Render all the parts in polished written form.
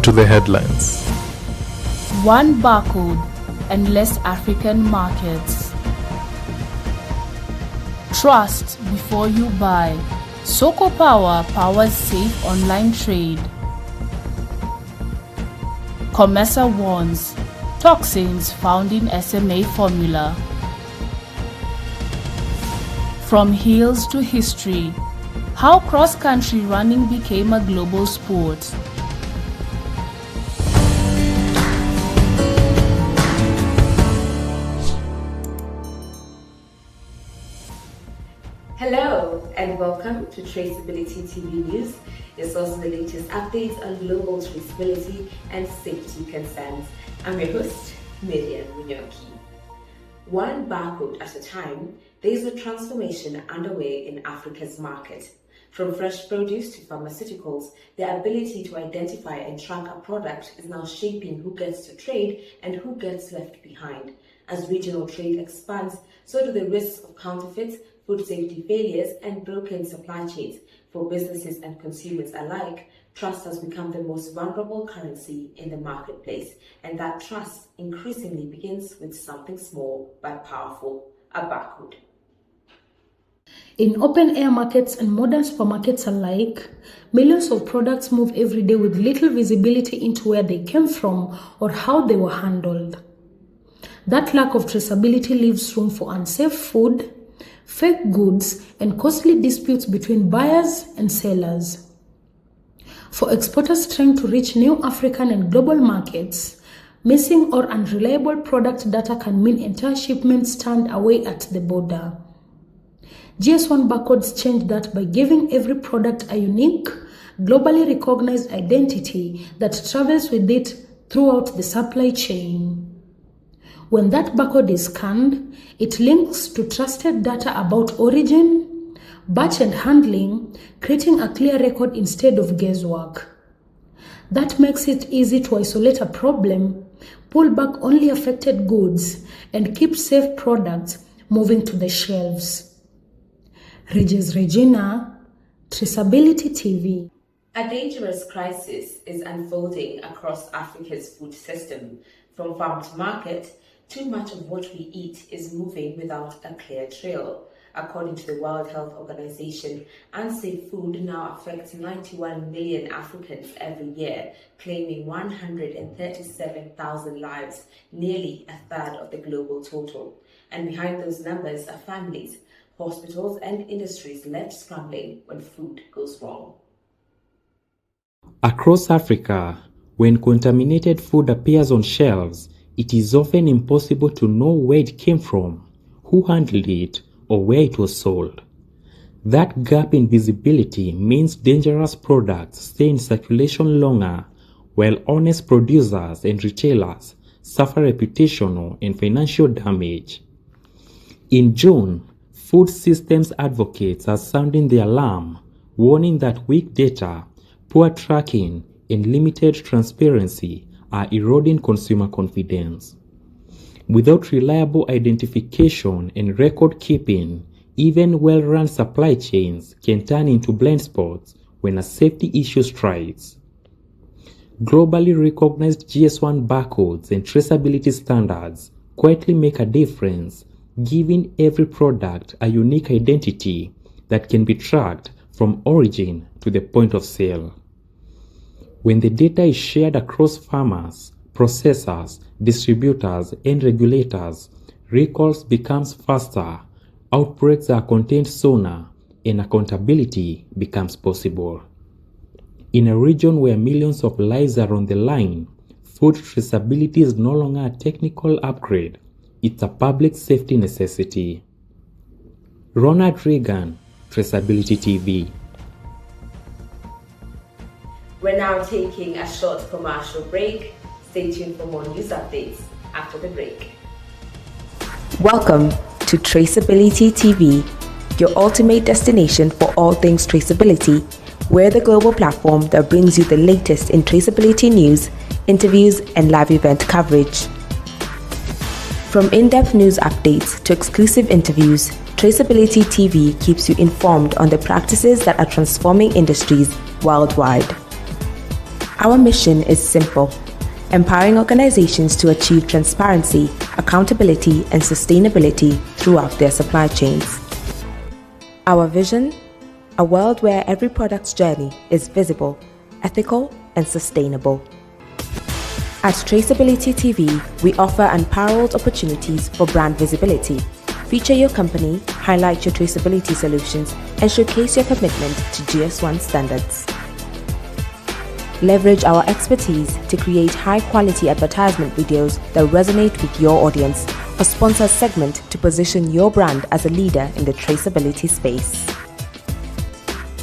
to the headlines. One barcode and less African markets. Trust before you buy. Soko Power powers safe online trade. Comesa warns toxins found in SMA formula. From hills to history, how cross-country running became a global sport. Hello and welcome to Traceability TV News, your source of the latest updates on global traceability and safety concerns. I'm your host, Miriam Munyoki. One barcode at a time, there is a transformation underway in Africa's market. From fresh produce to pharmaceuticals, the ability to identify and track a product is now shaping who gets to trade and who gets left behind. As regional trade expands, so do the risks of counterfeits, food safety failures, and broken supply chains. For businesses and consumers alike, trust has become the most vulnerable currency in the marketplace, and that trust increasingly begins with something small but powerful: a barcode. In open-air markets and modern supermarkets alike, millions of products move every day with little visibility into where they came from or how they were handled. That lack of traceability leaves room for unsafe food, fake goods, and costly disputes between buyers and sellers. For exporters trying to reach new African and global markets, missing or unreliable product data can mean entire shipments turned away at the border. GS1 barcodes change that by giving every product a unique, globally recognized identity that travels with it throughout the supply chain. When that barcode is scanned, it links to trusted data about origin, batch and handling, creating a clear record instead of guesswork. That makes it easy to isolate a problem, pull back only affected goods, and keep safe products moving to the shelves. Regis Regina, Traceability TV. A dangerous crisis is unfolding across Africa's food system. From farm to market, too much of what we eat is moving without a clear trail. According to the World Health Organization, unsafe food now affects 91 million Africans every year, claiming 137,000 lives, nearly a third of the global total. And behind those numbers are families, hospitals, and industries left scrambling when food goes wrong. Across Africa, when contaminated food appears on shelves, it is often impossible to know where it came from, who handled it, or where it was sold. That gap in visibility means dangerous products stay in circulation longer, while honest producers and retailers suffer reputational and financial damage. In June, food systems advocates are sounding the alarm, warning that weak data, poor tracking, and limited transparency are eroding consumer confidence. Without reliable identification and record keeping, even well-run supply chains can turn into blind spots when a safety issue strikes. Globally recognized GS1 barcodes and traceability standards quietly make a difference, giving every product a unique identity that can be tracked from origin to the point of sale. When the data is shared across farmers, processors, distributors, and regulators, recalls becomes faster, outbreaks are contained sooner, and accountability becomes possible. In a region where millions of lives are on the line, food traceability is no longer a technical upgrade, it's a public safety necessity. Ronald Reagan, Traceability TV. We're now taking a short commercial break. Stay tuned for more news updates after the break. Welcome to Traceability TV, your ultimate destination for all things traceability. We're the global platform that brings you the latest in traceability news, interviews, and live event coverage. From in-depth news updates to exclusive interviews, Traceability TV keeps you informed on the practices that are transforming industries worldwide. Our mission is simple: empowering organizations to achieve transparency, accountability, and sustainability throughout their supply chains. Our vision: a world where every product's journey is visible, ethical, and sustainable. At Traceability TV, we offer unparalleled opportunities for brand visibility. Feature your company, highlight your traceability solutions, and showcase your commitment to GS1 standards. Leverage our expertise to create high-quality advertisement videos that resonate with your audience, or sponsor a segment to position your brand as a leader in the traceability space.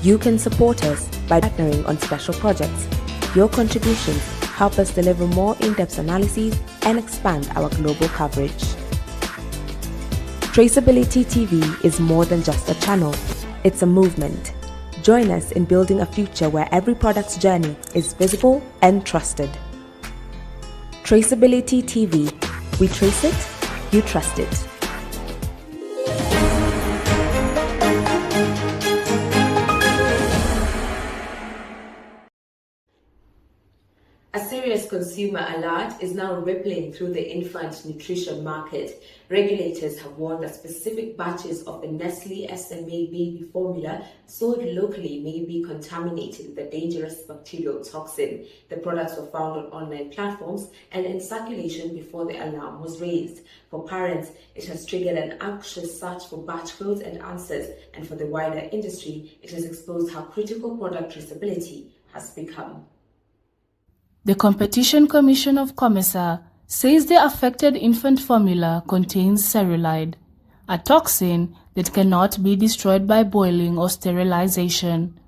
You can support us by partnering on special projects. Your contributions help us deliver more in-depth analyses and expand our global coverage. Traceability TV is more than just a channel, it's a movement. Join us in building a future where every product's journey is visible and trusted. Traceability TV. We trace it, you trust it. A serious consumer alert is now rippling through the infant nutrition market. Regulators have warned that specific batches of the Nestle SMA baby formula sold locally may be contaminated with a dangerous bacterial toxin. The products were found on online platforms and in circulation before the alarm was raised. For parents, it has triggered an anxious search for batch codes and answers, and for the wider industry, it has exposed how critical product traceability has become. The Competition Commission of COMESA says the affected infant formula contains cerulide, a toxin that cannot be destroyed by boiling or sterilization.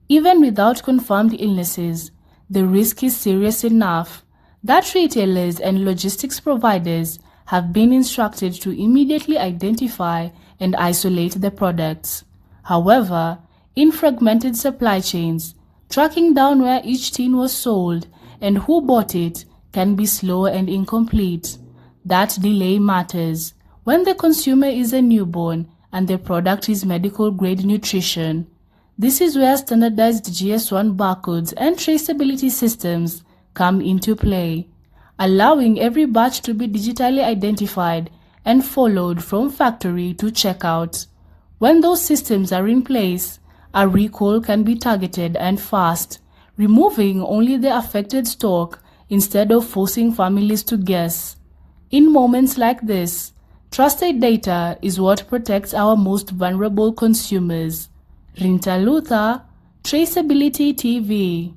Even without confirmed illnesses, the risk is serious enough that retailers and logistics providers have been instructed to immediately identify and isolate the products. However, in fragmented supply chains, tracking down where each tin was sold and who bought it can be slow and incomplete. That delay matters when the consumer is a newborn and the product is medical-grade nutrition. This is where standardized GS1 barcodes and traceability systems come into play, allowing every batch to be digitally identified and followed from factory to checkout. When those systems are in place, a recall can be targeted and fast, removing only the affected stock instead of forcing families to guess. In moments like this, trusted data is what protects our most vulnerable consumers. Rinta Luther, Traceability TV.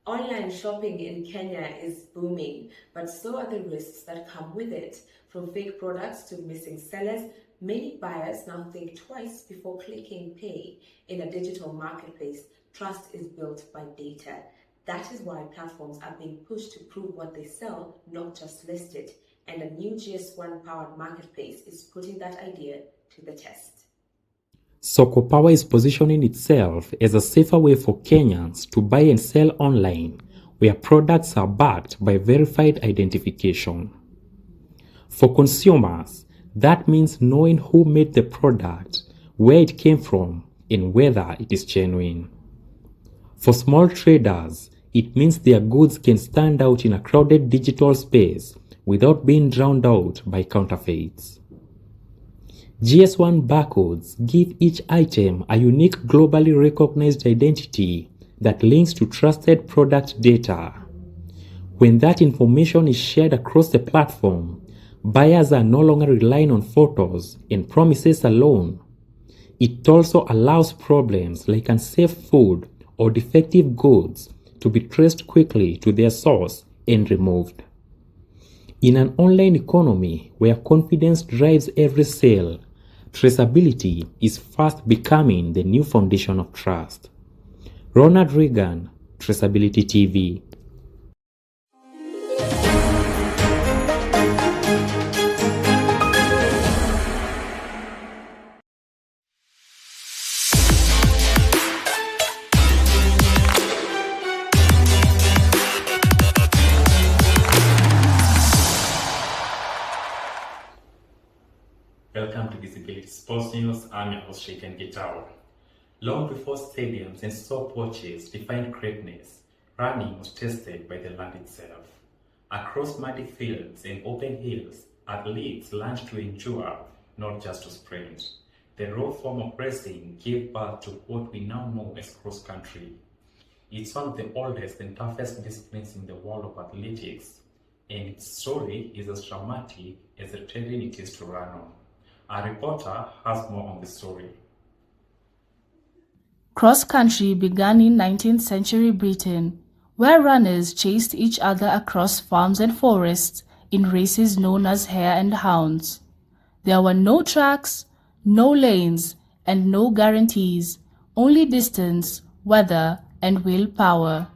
Online shopping in Kenya is booming, but so are the risks that come with it. From fake products to missing sellers, many buyers now think twice before clicking pay. In a digital marketplace, trust is built by data. That is why platforms are being pushed to prove what they sell, not just list it. And a new GS1 powered marketplace is putting that idea to the test. Soko Power is positioning itself as a safer way for Kenyans to buy and sell online, where products are backed by verified identification. For consumers, that means knowing who made the product, where it came from, and whether it is genuine. For small traders, it means their goods can stand out in a crowded digital space without being drowned out by counterfeits. GS1 barcodes give each item a unique globally recognized identity that links to trusted product data. When that information is shared across the platform, buyers are no longer relying on photos and promises alone. It also allows problems like unsafe food or defective goods to be traced quickly to their source and removed. In an online economy where confidence drives every sale, traceability is fast becoming the new foundation of trust. Ronald Reagan, Traceability TV. Welcome to Visibility Sports News. I'm your host, Sheikh Gitao. Long before stadiums and stopwatches defined greatness, running was tested by the land itself. Across muddy fields and open hills, athletes learned to endure, not just to sprint. The raw form of racing gave birth to what we now know as cross-country. It's one of the oldest and toughest disciplines in the world of athletics, and its story is as dramatic as the terrain it is to run on. Our reporter has more on the story. Cross-country began in 19th century Britain, where runners chased each other across farms and forests in races known as hare and hounds. There were no tracks, no lanes, and no guarantees, only distance, weather, and willpower.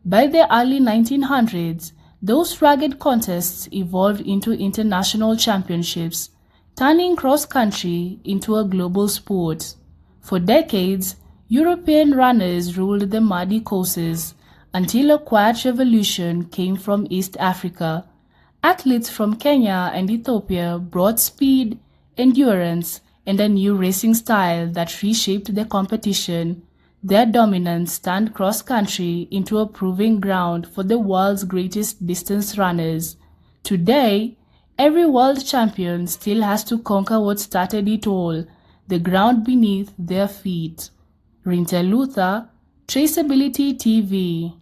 By the early 1900s, those rugged contests evolved into international championships, turning cross-country into a global sport. For decades, European runners ruled the muddy courses until a quiet revolution came from East Africa. Athletes from Kenya and Ethiopia brought speed, endurance, and a new racing style that reshaped the competition. Their dominance turned cross-country into a proving ground for the world's greatest distance runners. Today, every world champion still has to conquer what started it all, the ground beneath their feet. Rinta Luther, Traceability TV.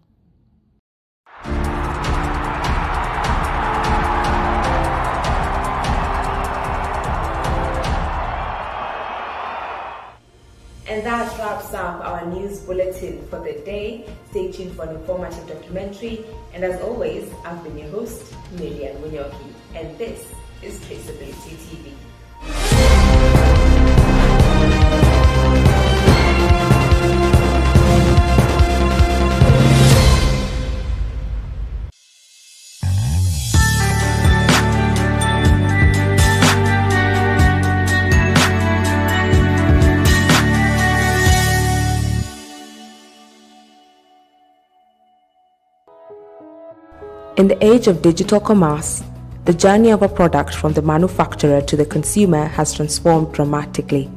And that wraps up our news bulletin for the day. Stay tuned for an informative documentary. And as always, I've been your host, Miriam Munyoki, and this is Traceability TV. In the age of digital commerce, the journey of a product from the manufacturer to the consumer has transformed dramatically.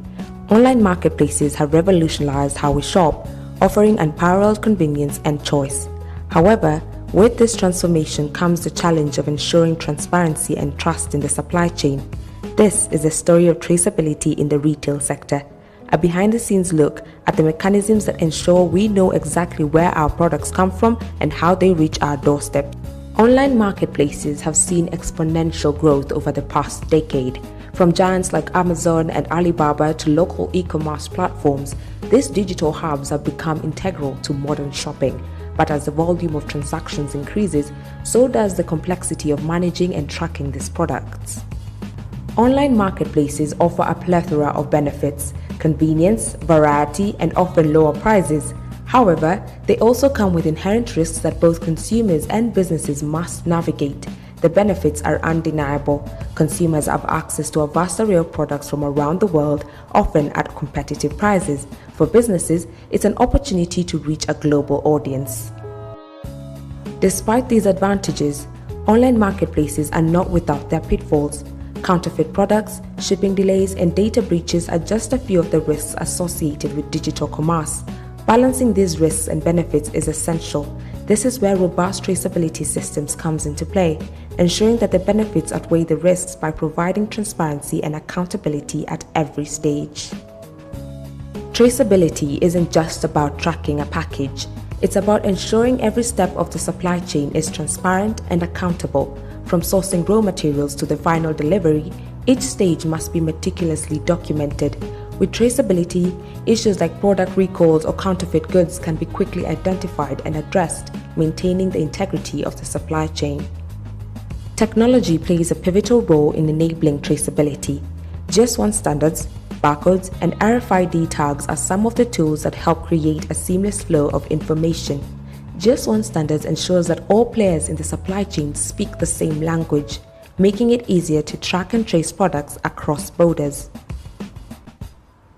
Online marketplaces have revolutionized how we shop, offering unparalleled convenience and choice. However, with this transformation comes the challenge of ensuring transparency and trust in the supply chain. This is a story of traceability in the retail sector, a behind-the-scenes look at the mechanisms that ensure we know exactly where our products come from and how they reach our doorstep. Online marketplaces have seen exponential growth over the past decade. From giants like Amazon and Alibaba to local e-commerce platforms, these digital hubs have become integral to modern shopping. But as the volume of transactions increases, so does the complexity of managing and tracking these products. Online marketplaces offer a plethora of benefits: convenience, variety, and often lower prices. However, they also come with inherent risks that both consumers and businesses must navigate. The benefits are undeniable. Consumers have access to a vast array of products from around the world, often at competitive prices. For businesses, it's an opportunity to reach a global audience. Despite these advantages, online marketplaces are not without their pitfalls. Counterfeit products, shipping delays, and data breaches are just a few of the risks associated with digital commerce. Balancing these risks and benefits is essential. This is where robust traceability systems comes into play, ensuring that the benefits outweigh the risks by providing transparency and accountability at every stage. Traceability isn't just about tracking a package. It's about ensuring every step of the supply chain is transparent and accountable. From sourcing raw materials to the final delivery, each stage must be meticulously documented. With traceability, issues like product recalls or counterfeit goods can be quickly identified and addressed, maintaining the integrity of the supply chain. Technology plays a pivotal role in enabling traceability. GS1 standards, barcodes, and RFID tags are some of the tools that help create a seamless flow of information. GS1 standards ensures that all players in the supply chain speak the same language, making it easier to track and trace products across borders.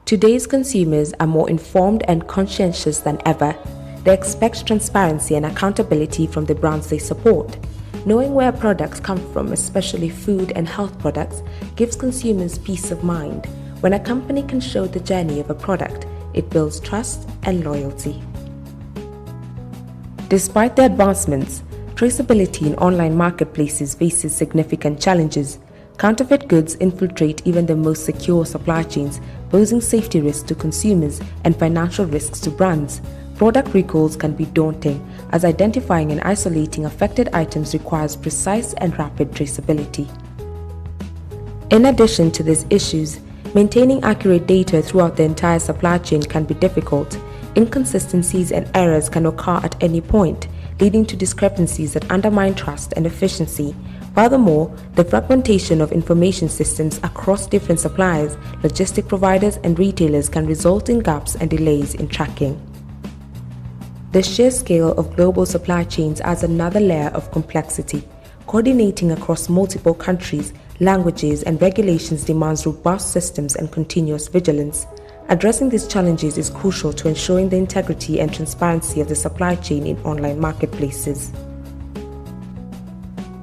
Today's consumers are more informed and conscientious than ever. They expect transparency and accountability from the brands they support. Knowing where products come from, especially food and health products, gives consumers peace of mind. When a company can show the journey of a product, it builds trust and loyalty. Despite the advancements, traceability in online marketplaces faces significant challenges. Counterfeit goods infiltrate even the most secure supply chains, posing safety risks to consumers and financial risks to brands. Product recalls can be daunting, as identifying and isolating affected items requires precise and rapid traceability. In addition to these issues, maintaining accurate data throughout the entire supply chain can be difficult. Inconsistencies and errors can occur at any point, leading to discrepancies that undermine trust and efficiency. Furthermore, the fragmentation of information systems across different suppliers, logistic providers, and retailers can result in gaps and delays in tracking. The sheer scale of global supply chains adds another layer of complexity. Coordinating across multiple countries, languages, and regulations demands robust systems and continuous vigilance. Addressing these challenges is crucial to ensuring the integrity and transparency of the supply chain in online marketplaces.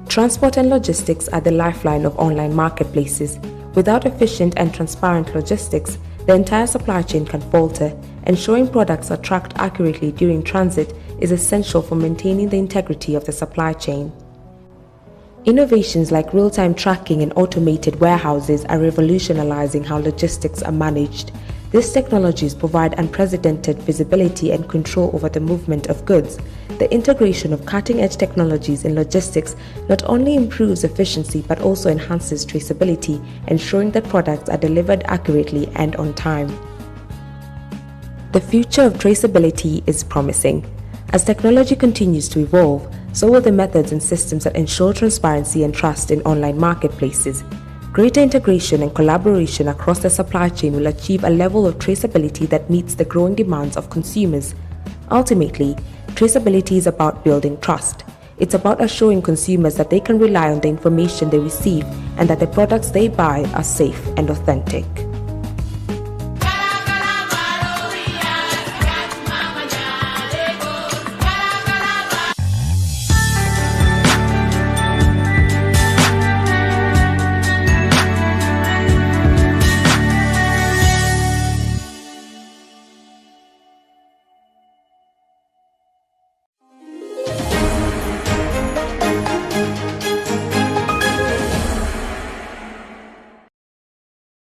Transport and logistics are the lifeline of online marketplaces. Without efficient and transparent logistics, the entire supply chain can falter. Ensuring products are tracked accurately during transit is essential for maintaining the integrity of the supply chain. Innovations like real-time tracking and automated warehouses are revolutionizing how logistics are managed. These technologies provide unprecedented visibility and control over the movement of goods. The integration of cutting-edge technologies in logistics not only improves efficiency but also enhances traceability, ensuring that products are delivered accurately and on time. The future of traceability is promising. As technology continues to evolve, so will the methods and systems that ensure transparency and trust in online marketplaces. Greater integration and collaboration across the supply chain will achieve a level of traceability that meets the growing demands of consumers. Ultimately, traceability is about building trust. It's about assuring consumers that they can rely on the information they receive and that the products they buy are safe and authentic.